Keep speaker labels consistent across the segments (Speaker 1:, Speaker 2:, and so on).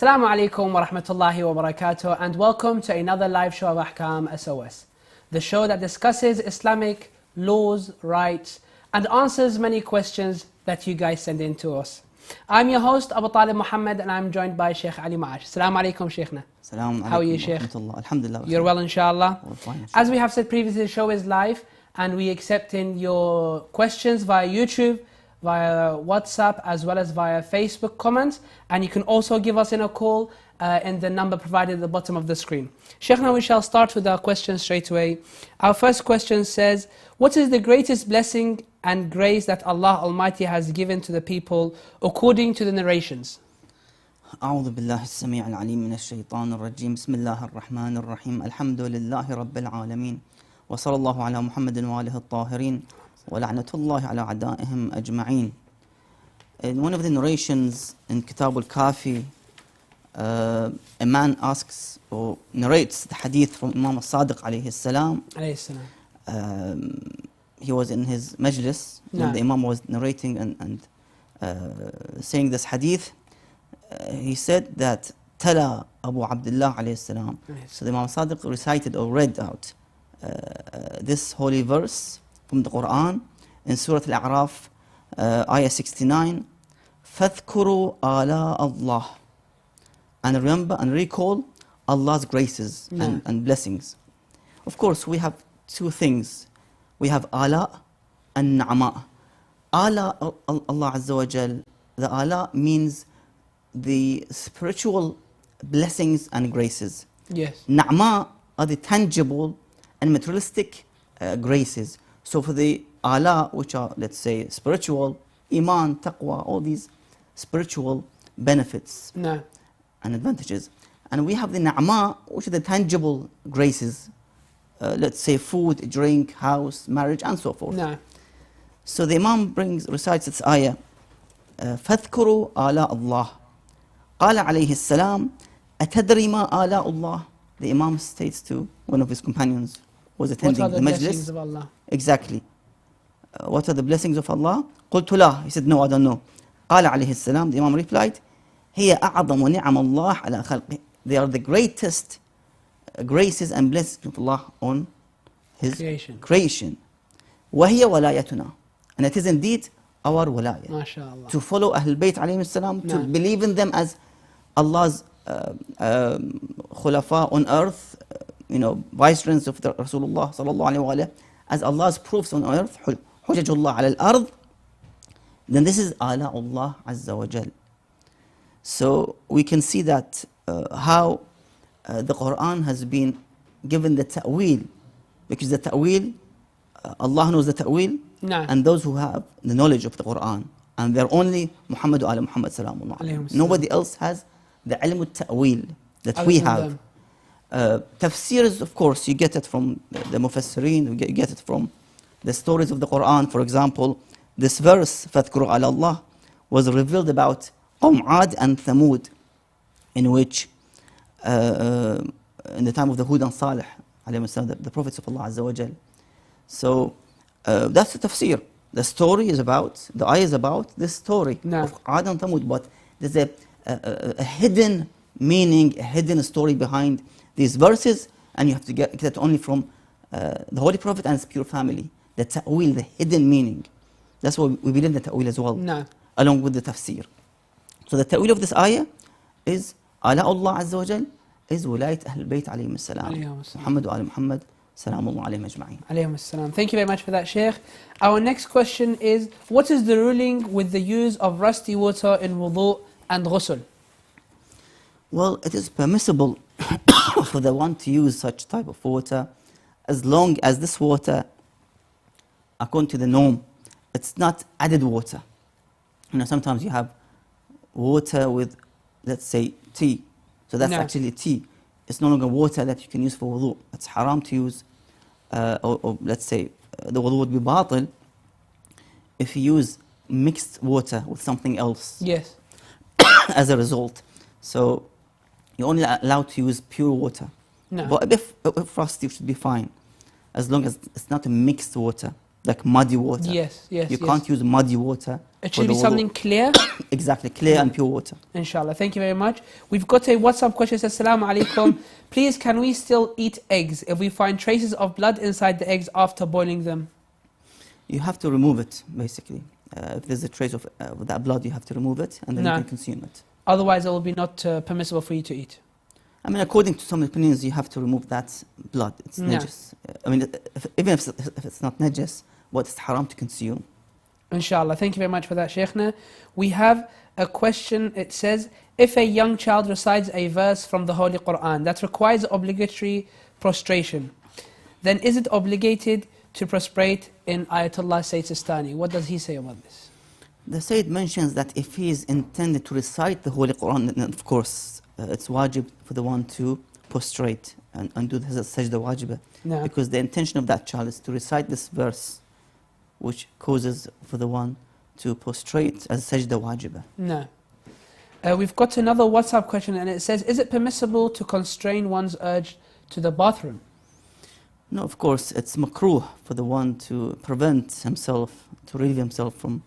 Speaker 1: Assalamu alaikum wa rahmatullahi wa barakatuh, and welcome to another live show of Ahkam SOS, the show that discusses Islamic laws, rights, and answers many questions that you guys send in to us. I'm your host, Abu Talib Muhammad, and I'm joined by Sheikh Ali Maash. Assalamu alaikum, Sheikhna.
Speaker 2: Assalamu alaikum.
Speaker 1: How are you, Sheikh?
Speaker 2: Alhamdulillah.
Speaker 1: You're well, inshallah.
Speaker 2: We're fine, inshallah.
Speaker 1: As we have said previously, the show is live, and we accepting your questions via YouTube, via WhatsApp, as well as via Facebook comments, and you can also give us in a call in the number provided at the bottom of the screen. Sheikhna, we shall start with our questions straight away. Our first question says, what is the greatest blessing and grace that Allah Almighty has given to the people according to the narrations?
Speaker 2: أعوذ بالله السميع العليم من الشيطان الرجيم بسم الله الرحمن الرحيم الحمد لله رب العالمين وصلى الله على محمد وآله الطاهرين ولعنة الله على أعدائهم أجمعين. In one of the narrations in Kitab al-Kafi, a man asks or narrates the hadith from Imam Sadiq alayhi salam. He was in his majlis when the Imam was narrating and saying this hadith. He said that Tala Abu Abdullah alayhi salam. So the Imam Sadiq recited or read out this holy verse from the Quran in Surah Al-A'raf, ayah 69. فَاذْكُرُوا آلَاءَ اللَّهِ. And remember and recall Allah's graces and blessings. Of course, we have two things. We have ala and na'ma. Ala, Allah Azza wa Jal, the ala means the spiritual blessings and graces.
Speaker 1: Yes.
Speaker 2: Na'ma are the tangible and materialistic graces. So for the ala, which are, let's say, spiritual, iman, taqwa, all these spiritual benefits and advantages. And we have the na'ma, which are the tangible graces. Let's say food, drink, house, marriage, and so forth. So the Imam recites this ayah, فَاذْكُرُوا آلاء اللَّهِ قال عليه السلام أتدري ما آلاء الله. The Imam states to one of his companions who was attending the majlis.
Speaker 1: What are the blessings of Allah? Exactly.
Speaker 2: What are the blessings of Allah? قلت لا. He said, no, I don't know. قال عليه السلام. The Imam replied, هي أعظم نعم الله على خلقه. They are the greatest graces and blessings of Allah on His creation. وهي ولايتنا. And it is indeed our walaya. To follow Ahlul Bayt alayhim salam, to believe in them as Allah's khulafa on earth, vicegerents of the Rasulullah sallallahu alayhi wa sallam, as Allah's proofs on earth, hujjatullah ala al-ard. Then this is ala Allah azza wa jal. So we can see that how the Quran has been given the ta'wil, because the ta'wil, Allah knows the ta'wil, and those who have the knowledge of the Quran, and they're only Muhammad wa ala Muhammad salamullah. Nobody else has the ilm al-ta'wil that we have. Tafsirs, of course, you get it from the Mufassirin, you get it from the stories of the Quran. For example, this verse, فَاذْكُرُوا عَلَى اللَّهِ, was revealed about Ad and Thamud, in which in the time of the Hud and Salih, the prophets of Allah Azza wa Jal. So that's the tafsir. The story is about, the ayah is about this story of Ad and Thamud, but there's a hidden meaning, a hidden story behind these verses, and you have to get it only from the Holy Prophet and his pure family. The ta'wil, the hidden meaning. That's why we believe the ta'wil as well, along with the tafsir. So the ta'wil of this ayah is ala Allah Azza wa Jal is wilayat Ahlul Bayt alayhim salam. Muhammad wa ala Muhammad salamullah alayhim ajma'in.
Speaker 1: Alayhim salam. Thank you very much for that, Sheikh. Our next question is, what is the ruling with the use of rusty water in wudu and ghusl?
Speaker 2: Well, it is permissible for the one to use such type of water, as long as this water, according to the norm, it's not added water. Sometimes you have water with, let's say, tea. So that's actually tea. It's no longer water that you can use for wudu. It's haram to use, or let's say, the wudu would be batil if you use mixed water with something else.
Speaker 1: Yes.
Speaker 2: As a result. So you're only allowed to use pure water. But if rusty should be fine, as long as it's not a mixed water. like muddy water.
Speaker 1: Yes, yes,
Speaker 2: You
Speaker 1: yes.
Speaker 2: can't use muddy water.
Speaker 1: It
Speaker 2: for
Speaker 1: should be
Speaker 2: the wudu.
Speaker 1: something clear.
Speaker 2: Exactly, clear and pure water.
Speaker 1: Inshallah, thank you very much. We've got a WhatsApp question. It says, Assalamu alaikum. Please, can we still eat eggs if we find traces of blood inside the eggs after boiling them?
Speaker 2: You have to remove it, basically. If there's a trace of that blood, you have to remove it, and then you can consume it.
Speaker 1: Otherwise, it will be not permissible for you to eat.
Speaker 2: I mean, according to some opinions, you have to remove that blood. It's nedges. I mean, even if it's not nedges, but it's haram to consume.
Speaker 1: Inshallah. Thank you very much for that, Shaykhna. We have a question. It says, if a young child recites a verse from the Holy Quran that requires obligatory prostration, then is it obligated to prostrate in Ayatollah Sayyid Sistani? What does he say about this?
Speaker 2: The Sayyid mentions that if he is intended to recite the Holy Quran, then of course it's wajib for the one to prostrate and do the sajda wajibah.
Speaker 1: No.
Speaker 2: Because the intention of that child is to recite this verse, which causes for the one to prostrate as sajda wajibah.
Speaker 1: No. We've got another WhatsApp question, and it says, is it permissible to constrain one's urge to the bathroom?
Speaker 2: No, of course, it's makruh for the one to prevent himself, to relieve himself from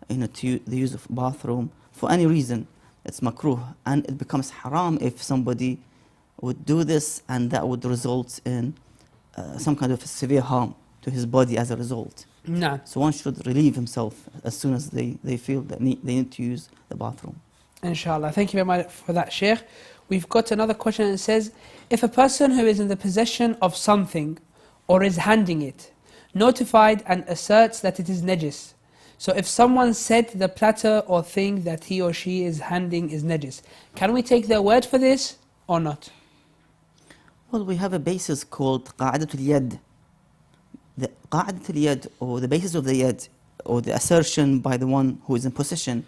Speaker 2: the use of bathroom for any reason. It's makruh, and it becomes haram if somebody would do this, and that would result in some kind of severe harm to his body as a result.
Speaker 1: No.
Speaker 2: So one should relieve himself as soon as they feel that they need to use the bathroom.
Speaker 1: Inshallah. Thank you very much for that, Sheikh. We've got another question that says, if a person who is in the possession of something or is handing it, notified and asserts that it is nedges. So if someone said the platter or thing that he or she is handing is nedges, can we take their word for this or not?
Speaker 2: Well, we have a basis called qa'adatul yad. The qa'adatul yad, or the basis of the yad, or the assertion by the one who is in possession,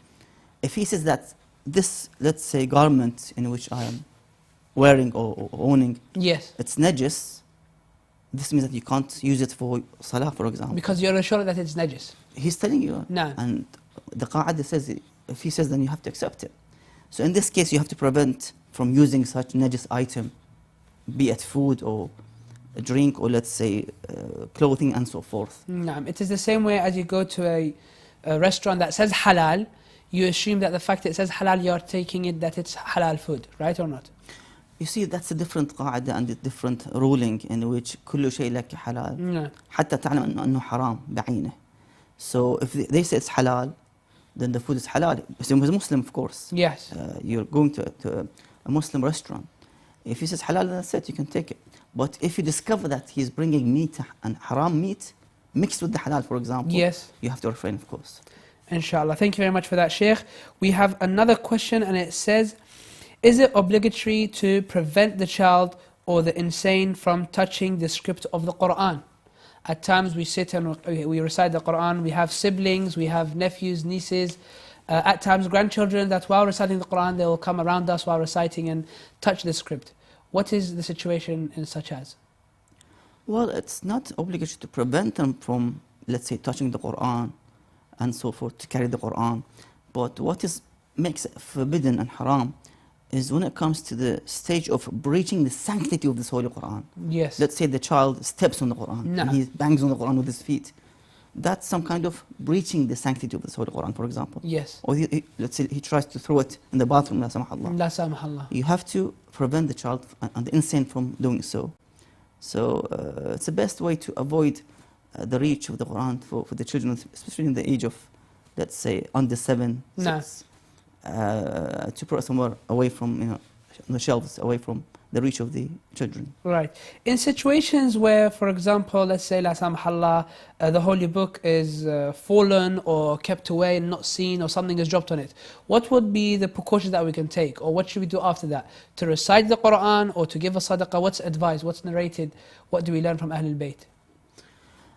Speaker 2: if he says that this, let's say, garment in which I am wearing or owning,
Speaker 1: yes,
Speaker 2: it's nedges, this means that you can't use it for salah, for example.
Speaker 1: Because you're assured that it's nedges.
Speaker 2: He's telling you.
Speaker 1: No.
Speaker 2: And the qa'adah says, if he says, then you have to accept it. So in this case, you have to prevent from using such nedges item, be it food or a drink, or let's say clothing and so forth.
Speaker 1: No. It is the same way as you go to a restaurant that says halal, you assume that the fact that it says halal, you're taking it that it's halal food, right or not?
Speaker 2: You see, that's a different قاعدة and a different ruling in which كل شيء لك حلال
Speaker 1: No.
Speaker 2: حتى تعلم أنه حرام بعينه. So if they say it's halal, then the food is halal. Same with Muslim, of course.
Speaker 1: Yes.
Speaker 2: You're going to a Muslim restaurant. If he says halal, that's it, you can take it. But if you discover that he's bringing meat and haram meat mixed with the halal, for example,
Speaker 1: Yes.
Speaker 2: you have to refrain, of course.
Speaker 1: Inshallah. Thank you very much for that, Sheikh. We have another question, and it says, is it obligatory to prevent the child or the insane from touching the script of the Quran? At times we sit and we recite the Quran, we have siblings, we have nephews, nieces, at times grandchildren, that while reciting the Quran they will come around us while reciting and touch the script. What is the situation in such as?
Speaker 2: Well, it's not obligatory to prevent them from, let's say, touching the Quran and so forth, to carry the Quran. But what makes it forbidden and haram is when it comes to the stage of breaching the sanctity of this Holy Quran.
Speaker 1: Yes.
Speaker 2: Let's say the child steps on the Quran and he bangs on the Quran with his feet. That's some kind of breaching the sanctity of this Holy Quran, for example.
Speaker 1: Yes.
Speaker 2: Or let's say he tries to throw it in the bathroom, la samahallah.
Speaker 1: La samahallah.
Speaker 2: You have to prevent the child and the insane from doing so. So it's the best way to avoid the reach of the Quran for the children, especially in the age of, let's say, under 7, 6. To put it somewhere away from, on the shelves, away from the reach of the children.
Speaker 1: Right. In situations where, for example, let's say, la samahallah, the holy book is fallen or kept away and not seen, or something is dropped on it, what would be the precautions that we can take, or what should we do after that? To recite the Quran or to give a sadaqah? What's advised? What's narrated? What do we learn from Ahlul Bayt?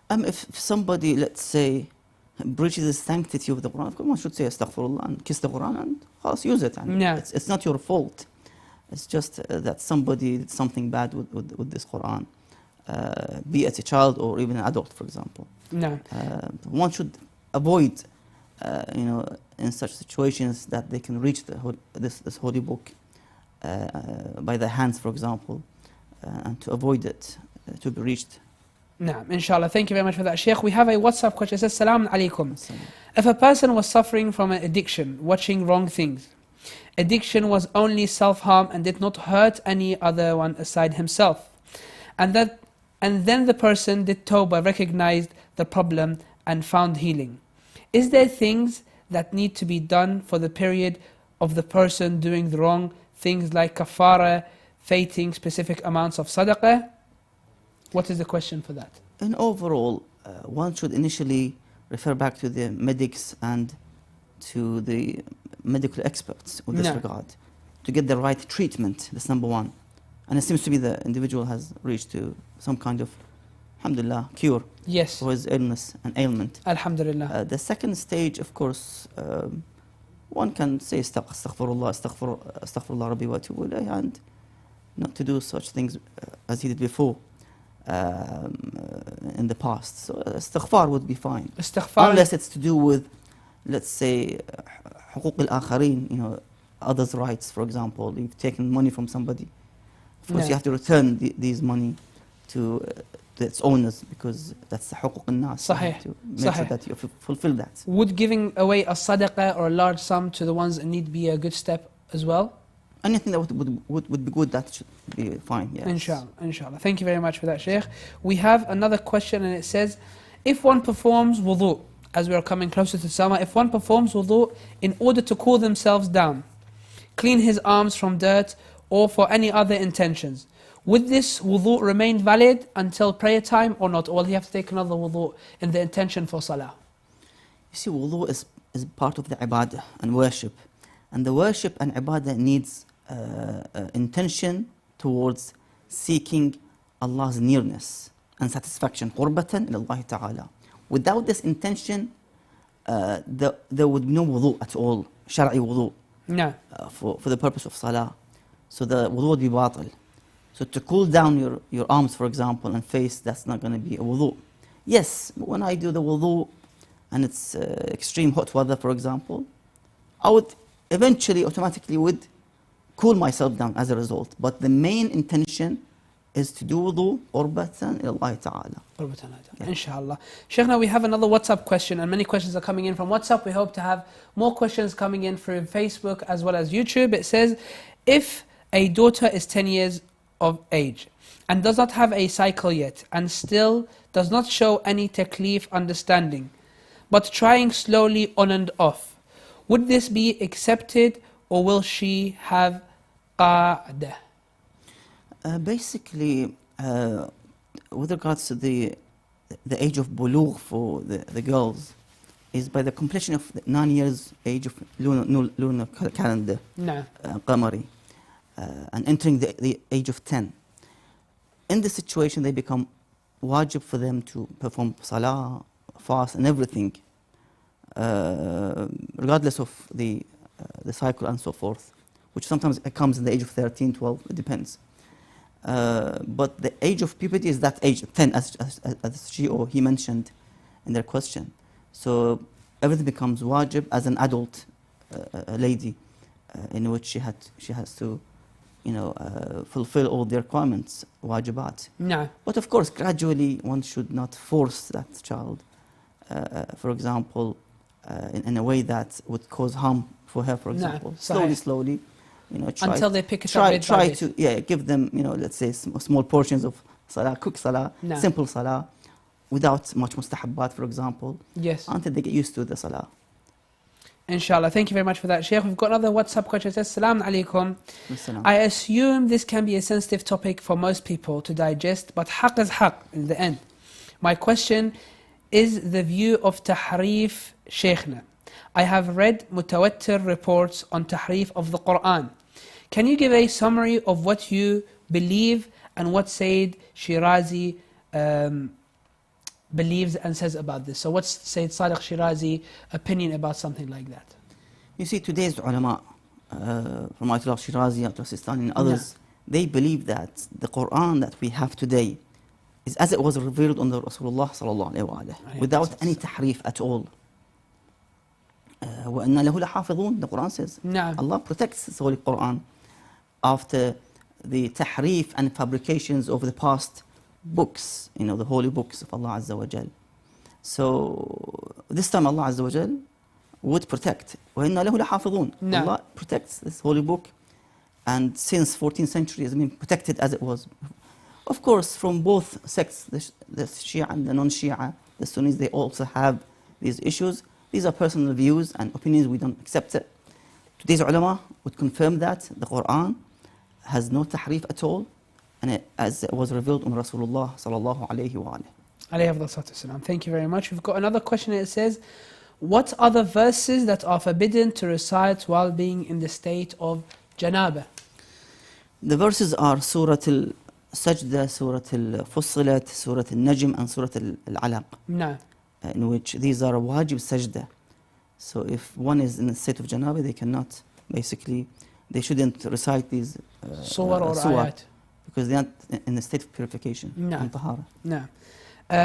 Speaker 2: If somebody, let's say, breaches the sanctity of the Quran, of course one should say astaghfirullah and kiss the Quran and use it. It's not your fault. It's just that somebody did something bad with this Quran, be it a child or even an adult, for example.
Speaker 1: No.
Speaker 2: One should avoid, in such situations that they can reach this holy book by their hands, for example, and to avoid it to be reached
Speaker 1: Naam, inshallah. Thank you very much for that, Sheikh. We have a WhatsApp question. It says, Salaam alaikum. If a person was suffering from an addiction, watching wrong things, addiction was only self-harm and did not hurt any other one aside himself, and then the person did tawbah, recognized the problem and found healing. Is there things that need to be done for the period of the person doing the wrong things, like kafara, fating specific amounts of sadaqah? What is the question for that?
Speaker 2: And overall, one should initially refer back to the medics and to the medical experts with this regard to get the right treatment. That's number one. And it seems to be the individual has reached to some kind of, alhamdulillah, cure for his illness and ailment.
Speaker 1: Alhamdulillah.
Speaker 2: The second stage, of course, one can say astaghfirullah, astaghfirullah rabbi wa atubu ilayh, and not to do such things as he did before in the past. So istighfar would be fine.
Speaker 1: Istighfar,
Speaker 2: unless it's to do with, let's say, حقوق الآخرين, you know, others' rights. For example, you've taken money from somebody. Of course, you have to return these money to its owners, because that's the حقوق الناس.
Speaker 1: Sahih.
Speaker 2: To make sure that you fulfill that.
Speaker 1: Would giving away a sadaqah or a large sum to the ones in need be a good step as well?
Speaker 2: Anything that would be good, that should be fine, yes.
Speaker 1: Inshallah, inshallah. Thank you very much for that, Sheikh. We have another question, and it says, if one performs wudu, as we are coming closer to summer, if one performs wudu in order to cool themselves down, clean his arms from dirt, or for any other intentions, would this wudu remain valid until prayer time or not? Or will he have to take another wudu in the intention for salah?
Speaker 2: You see, wudu is part of the ibadah and worship. And the worship and ibadah needs intention towards seeking Allah's nearness and satisfaction. قُرْبَةً إِلَى اللَّهِ تَعَالَى. Without this intention, there would be no wudu at all, shar'i wudu, for the purpose of salah. So the wudu would be batil. So to cool down your arms, for example, and face, that's not going to be a wudu. Yes, when I do the wudu and it's extreme hot weather, for example, I would eventually automatically would cool myself down as a result. But the main intention is to do wudu qurbatan ila Allah ta'ala.
Speaker 1: Inshallah. Shaykhna, we have another WhatsApp question, and many questions are coming in from WhatsApp. We hope to have more questions coming in through Facebook as well as YouTube. It says, if a daughter is 10 years of age and does not have a cycle yet and still does not show any taklif understanding, but trying slowly on and off, would this be accepted, or will she have qa'dah?
Speaker 2: Basically, with regards to the age of bulugh for the girls, is by the completion of 9 years age of lunar calendar, qamari, and entering the age of 10. In this situation, they become wajib for them to perform salah, fast, and everything, regardless of the cycle and so forth, which sometimes it comes in the age of 13, 12, it depends. But the age of puberty is that age, 10, as she or he mentioned in their question. So everything becomes wajib as an adult lady, in which she has to, fulfill all the requirements, wajibat.
Speaker 1: No.
Speaker 2: But of course, gradually, one should not force that child, for example, in a way that would cause harm for her, for example. Slowly,
Speaker 1: until they pick it up.
Speaker 2: Try to give them, let's say small portions of salah, quick salah, simple salah, without much mustahabbat, for example.
Speaker 1: Yes.
Speaker 2: Until they get used to the salah.
Speaker 1: Inshallah. Thank you very much for that, Sheikh. We've got another WhatsApp question. It says, Assalamu alaikum. I assume this can be a sensitive topic for most people to digest, but haqq is haqq in the end. My question is the view of tahrif, Sheikhna. I have read mutawattir reports on tahrif of the Quran. Can you give a summary of what you believe and what Sayyid Shirazi believes and says about this? So what's Sayyid Sadiq Shirazi opinion about something like that?
Speaker 2: You see, today's ulama, from Ayatollah Shirazi, Ayatollah Sistani and others, they believe that the Quran that we have today is as it was revealed on the Rasulullah sallallahu alaihi wasallam, without any tahrif at all. وَإِنَّا لَهُ لَحَافِظُونَ, the Quran says. Allah protects the Holy Quran after the tahrif and fabrications of the past books, the holy books of Allah Azza wa Jal. So this time Allah Azza wa Jal would protect. وَإِنَّا لَهُ لَحَافِظُونَ.
Speaker 1: No.
Speaker 2: Allah protects this holy book, and since 14th century has been protected as it was. Of course, from both sects, the Shia and the non-Shia, the Sunnis, they also have these issues. These are personal views and opinions, we don't accept it. Today's ulama would confirm that the Quran has no tahrif at all, and as it was revealed on Rasulullah sallallahu alayhi wa alayhi.
Speaker 1: Thank you very much. We've got another question. It says, what are the verses that are forbidden to recite while being in the state of janaba?
Speaker 2: The verses are Surah Al-Sajda, Surah Al-Fussilat, Surah Al-Najm, and Surah Al-Alaq.
Speaker 1: No.
Speaker 2: In which these are wajib sajda. So if one is in a state of janaba, they cannot, basically, they shouldn't recite these
Speaker 1: surah or ayat,
Speaker 2: because they aren't in a state of purification and tahara.
Speaker 1: No.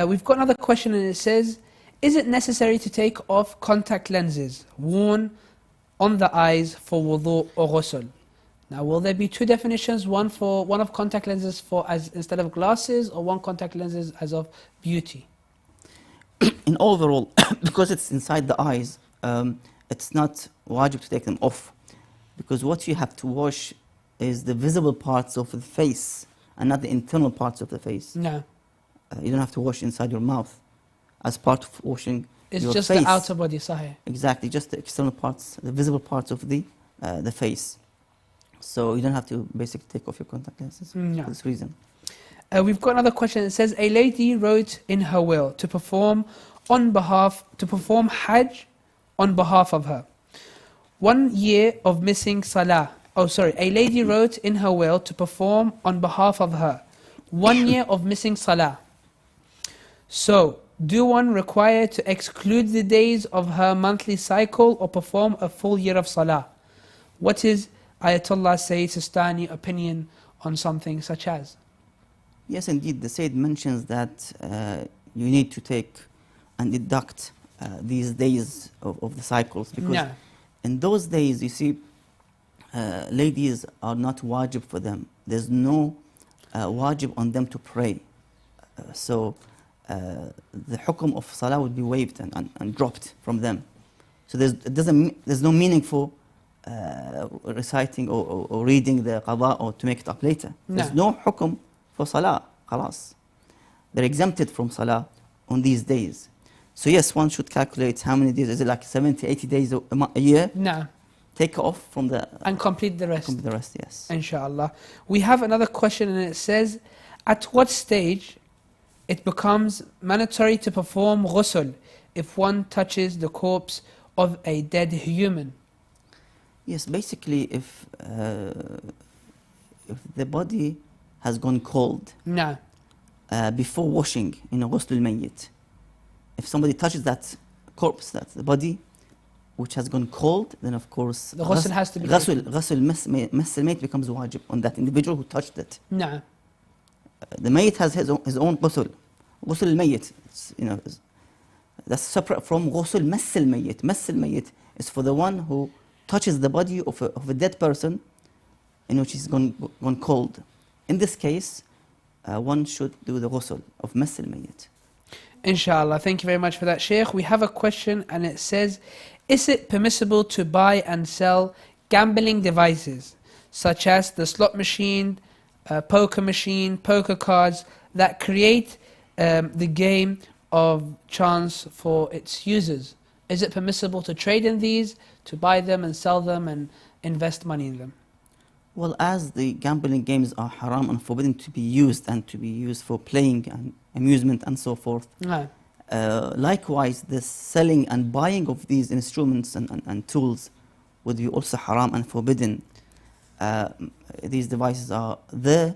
Speaker 1: We've got another question, and it says, is it necessary to take off contact lenses worn on the eyes for wudu or ghusl? Now, will there be two definitions, one of contact lenses for as instead of glasses, or one contact lenses as of beauty?
Speaker 2: In overall, because it's inside the eyes, it's not wajib to take them off, because what you have to wash is the visible parts of the face and not the internal parts of the face.
Speaker 1: No.
Speaker 2: You don't have to wash inside your mouth as part of washing
Speaker 1: it's
Speaker 2: your
Speaker 1: just
Speaker 2: face.
Speaker 1: The outer body, sahih.
Speaker 2: Exactly, just the external parts, the visible parts of the face. So you don't have to basically take off your contact lenses for this reason.
Speaker 1: We've got another question. It says, a lady wrote in her will to perform Hajj on behalf of her. 1 year of missing Salah. A lady wrote in her will to perform on behalf of her 1 year of missing Salah. So, do one require to exclude the days of her monthly cycle or perform a full year of Salah? What is Ayatollah Sayyid Sistani opinion on something such as?
Speaker 2: Yes, indeed, the Sayyid mentions that you need to take and deduct these days of the cycles, because in those days, you see, ladies are not wajib for them. There's no wajib on them to pray. So the hukum of Salah would be waived and dropped from them. So there's no meaningful reciting or reading the qada or to make it up later. There's no hukum for Salah, khalas. They're exempted from Salah on these days. So yes, one should calculate how many days. Is it like 70, 80 days a year?
Speaker 1: No.
Speaker 2: Take off from the...
Speaker 1: And complete the rest.
Speaker 2: Complete the rest, yes.
Speaker 1: Inshallah. We have another question, and it says, at what stage it becomes mandatory to perform ghusl if one touches the corpse of a dead human?
Speaker 2: Yes, basically if the body has gone cold before washing, ghusl al-mayyit. If somebody touches that corpse, that's the body, which has gone cold, then of course
Speaker 1: the ghusl has to be
Speaker 2: ghusl mass al-mayyit becomes wajib on that individual who touched it.
Speaker 1: The
Speaker 2: mayyit has his own ghusl. Ghusl al-mayyit, that's separate from ghusl mass al-mayyit. Mass al-mayyit is for the one who touches the body of a dead person in which he's gone cold. In this case, one should do the ghusl of mass al-mayyit.
Speaker 1: Inshallah. Thank you very much for that, Sheikh. We have a question, and it says, is it permissible to buy and sell gambling devices such as the slot machine, poker cards that create the game of chance for its users? Is it permissible to trade in these, to buy them and sell them and invest money in them?
Speaker 2: Well, as the gambling games are haram and forbidden to be used for playing and amusement and so forth, likewise the selling and buying of these instruments and tools would be also haram and forbidden. These devices are there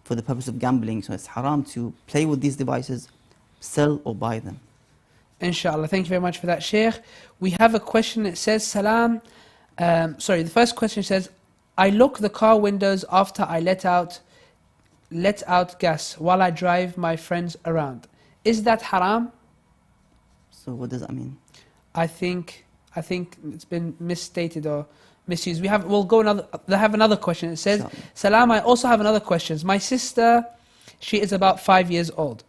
Speaker 2: for the purpose of gambling, so it's haram to play with these devices, sell or buy them.
Speaker 1: Inshallah. Thank you very much for that, Sheikh. We have a question. It says, Salam. The first question says, I lock the car windows after I let out gas while I drive my friends around. Is that haram?
Speaker 2: So what does that mean?
Speaker 1: I think it's been misstated or misused. I have another question. It says, Salam, I also have another question. My sister She is about 5 years old.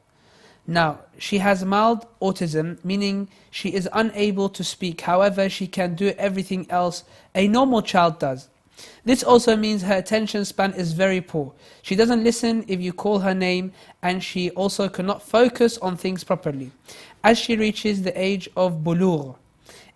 Speaker 1: Now, she has mild autism, meaning she is unable to speak. However, she can do everything else a normal child does. This also means her attention span is very poor. She doesn't listen if you call her name, and she also cannot focus on things properly. As she reaches the age of bulugh,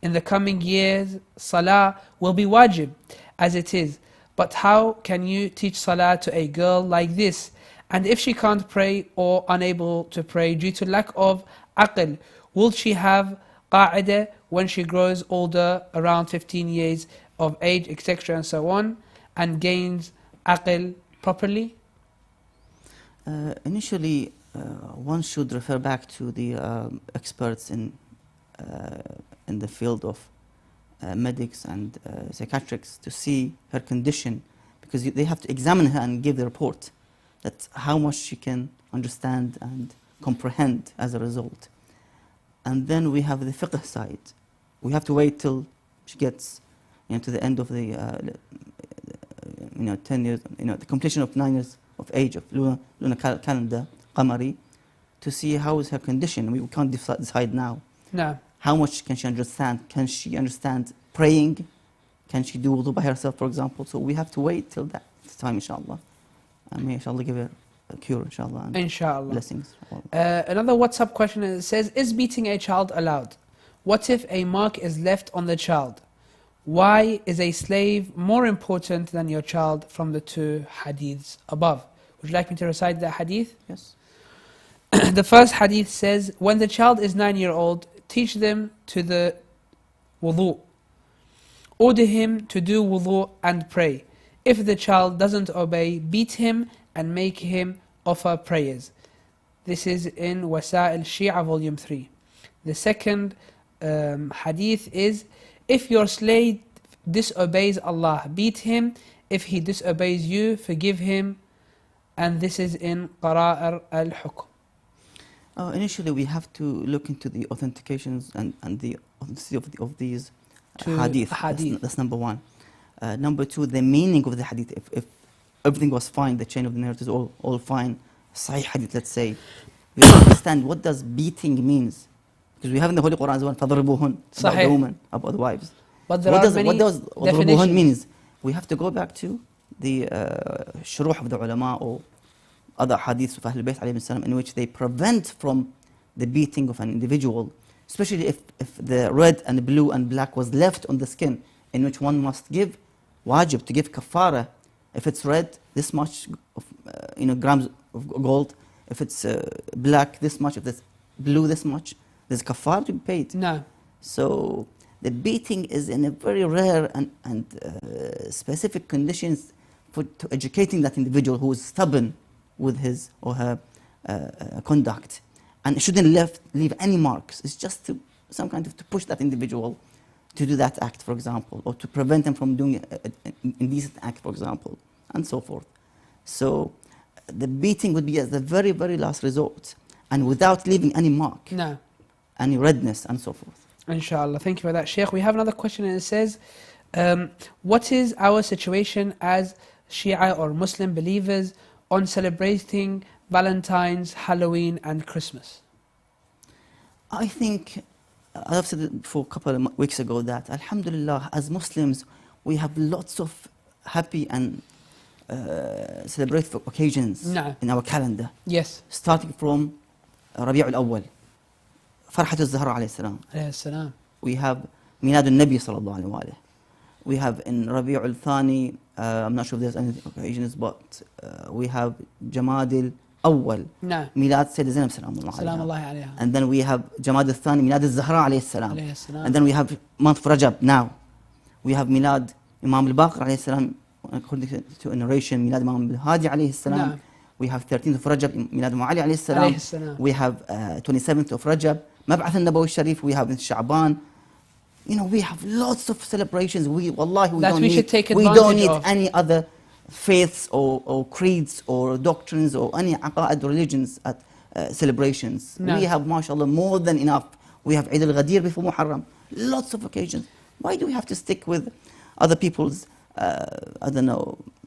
Speaker 1: in the coming years, Salah will be wajib, as it is. But how can you teach Salah to a girl like this? And if she can't pray or unable to pray due to lack of aql, will she have qa'idah when she grows older, around 15 years of age, etc. and so on, and gains aql properly?
Speaker 2: Initially, one should refer back to the experts in the field of medics and psychiatrists to see her condition, because they have to examine her and give the report. That's how much she can understand and comprehend as a result. And then we have the fiqh side. We have to wait till she gets to the end of the 10 years, the completion of 9 years of age of lunar calendar, qamari, to see how is her condition. We can't decide now.
Speaker 1: No.
Speaker 2: How much can she understand? Can she understand praying? Can she do wudu by herself, for example? So we have to wait till that time, inshallah. And may inshallah give her a cure, inshallah. And
Speaker 1: inshallah.
Speaker 2: Blessings.
Speaker 1: Another WhatsApp question says, is beating a child allowed? What if a mark is left on the child? Why is a slave more important than your child from the two hadiths above? Would you like me to recite the hadith?
Speaker 2: Yes.
Speaker 1: The first hadith says, when the child is 9-year-old, teach them to the wudu. Order him to do wudu and pray. If the child doesn't obey, beat him and make him offer prayers. This is in Wasa'il Shia volume 3. The second hadith is, if your slave disobeys Allah, beat him. If he disobeys you, forgive him. And this is in Qara'ar al-Hukm.
Speaker 2: Initially, we have to look into the authentications and the authenticity of these hadith. That's number one. Number two, the meaning of the hadith. If everything was fine, the chain of the narrative is all fine, Sahih hadith, let's say, we have to understand what does beating means. Because we have in the Holy Quran as well, فَضْرِبُوهُنْ, about the women, about the wives.
Speaker 1: But there are many
Speaker 2: what does
Speaker 1: definitions.
Speaker 2: means? We have to go back to the shuruh of the ulama or other hadiths of Ahlul Bayt alayhim salam, in which they prevent from the beating of an individual, especially if the red and blue and black was left on the skin, in which one must give wajib, to give kafara. If it's red, this much of grams of gold. If it's black, this much. If it's blue, this much. There's kafara to be paid.
Speaker 1: No.
Speaker 2: So the beating is in a very rare and specific conditions to educating that individual who is stubborn with his or her conduct, and it shouldn't leave any marks. It's just to to push that individual to do that act, for example, or to prevent them from doing an indecent act, for example, and so forth. So the beating would be as the very, very last resort, and without leaving any mark,
Speaker 1: No.
Speaker 2: any redness, and so forth.
Speaker 1: Inshallah. Thank you for that, Sheikh. We have another question, and it says, what is our situation as Shia or Muslim believers on celebrating Valentines, Halloween and Christmas?
Speaker 2: I think, I've said it before a couple of weeks ago, that Alhamdulillah, as Muslims, we have lots of happy and celebratory occasions in our calendar.
Speaker 1: Yes.
Speaker 2: Starting from Rabi' al-Awwal, Farhat al-Zahra alayhi salam. We have Milad al-Nabi sallallahu alayhi wa sallam. We have in Rabi' al-Thani, I'm not sure if there's any occasions, but we have Jamad al-Awwal, Milad Sayyid Zainab sallallahu alayha. And then we have Jamad al-Thani, Milad al-Zahra alayhi salam. And then we have month of Rajab now. We have Milad Imam al-Baqir alayhi salam, according to a narration, Milad Imam al-Hadi alayhi salam. We have 13th of Rajab, Milad Mu'ali alayhi salam. We have 27th of Rajab, Mab'ath al-Nabawi Sharif. We have in Sha'ban. We have lots of celebrations. Wallahi, we don't need any other faiths or creeds or doctrines or any aqa'id religions at celebrations. We have, mashallah, more than enough. We have Eid al-Ghadir before Muharram. Lots of occasions. Why do we have to stick with other people's,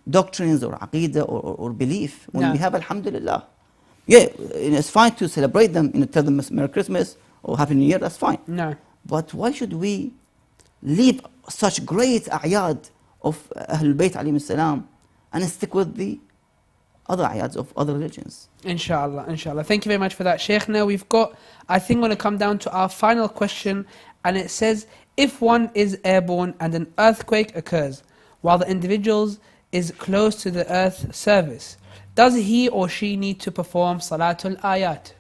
Speaker 2: doctrines or aqidah or belief when we have, alhamdulillah? Yeah, it's fine to celebrate them, tell them Merry Christmas or Happy New Year, that's fine.
Speaker 1: No.
Speaker 2: But why should we leave such great a'yad of Ahlul Bayt alayhim salam and stick with the other a'yads of other religions?
Speaker 1: Inshallah, inshallah. Thank you very much for that, Sheikh. Now we've got, I think, going to come down to our final question, and it says, if one is airborne and an earthquake occurs while the individual is close to the earth surface, does he or she need to perform Salatul Ayat?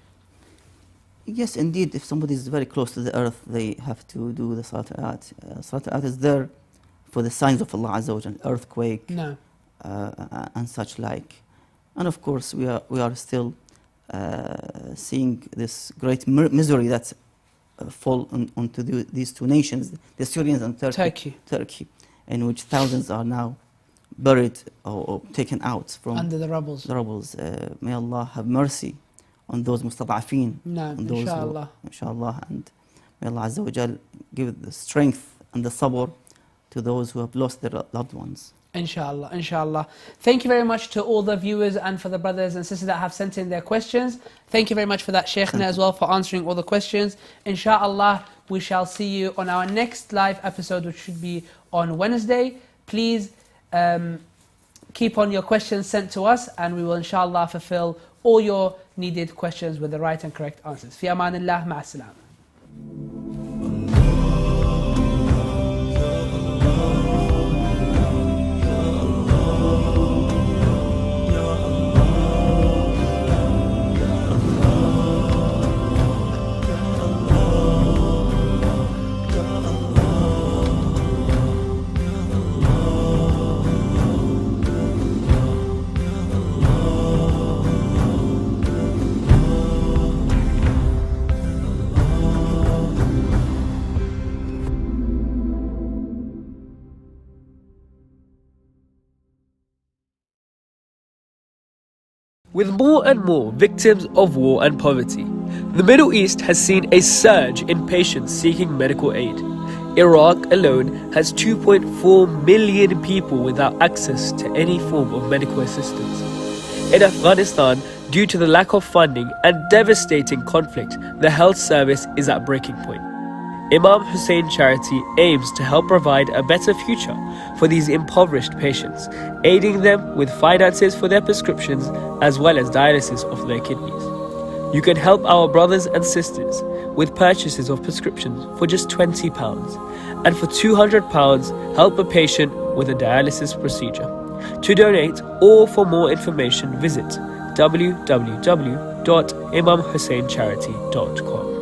Speaker 2: Yes, indeed, if somebody is very close to the earth, they have to do the Salatul Ayat. Salatul Ayat is there for the signs of Allah Azza wa Jal, earthquake,
Speaker 1: No.
Speaker 2: And such like. And of course, we are still seeing this great misery that fall onto these two nations, the Syrians and Turkey, in which thousands are now buried or taken out from
Speaker 1: under the rubbles.
Speaker 2: May Allah have mercy on those mustada'afeen.
Speaker 1: No,
Speaker 2: on those
Speaker 1: inshallah.
Speaker 2: Inshallah, and may Allah Azza wa Jal give the strength and the sabr to those who have lost their loved ones.
Speaker 1: Inshallah, inshallah. Thank you very much to all the viewers and for the brothers and sisters that have sent in their questions. Thank you very much for that, Shaykhna, as well, for answering all the questions. Inshallah, we shall see you on our next live episode, which should be on Wednesday. Please keep on your questions sent to us, and we will inshallah fulfill all your needed questions with the right and correct answers. Fi amanillah, ma'as-salam.
Speaker 3: With more and more victims of war and poverty, the Middle East has seen a surge in patients seeking medical aid. Iraq alone has 2.4 million people without access to any form of medical assistance. In Afghanistan, due to the lack of funding and devastating conflict, the health service is at breaking point. Imam Hussein Charity aims to help provide a better future for these impoverished patients, aiding them with finances for their prescriptions as well as dialysis of their kidneys. You can help our brothers and sisters with purchases of prescriptions for just £20, and for £200 help a patient with a dialysis procedure. To donate or for more information, visit www.imamhusseincharity.com.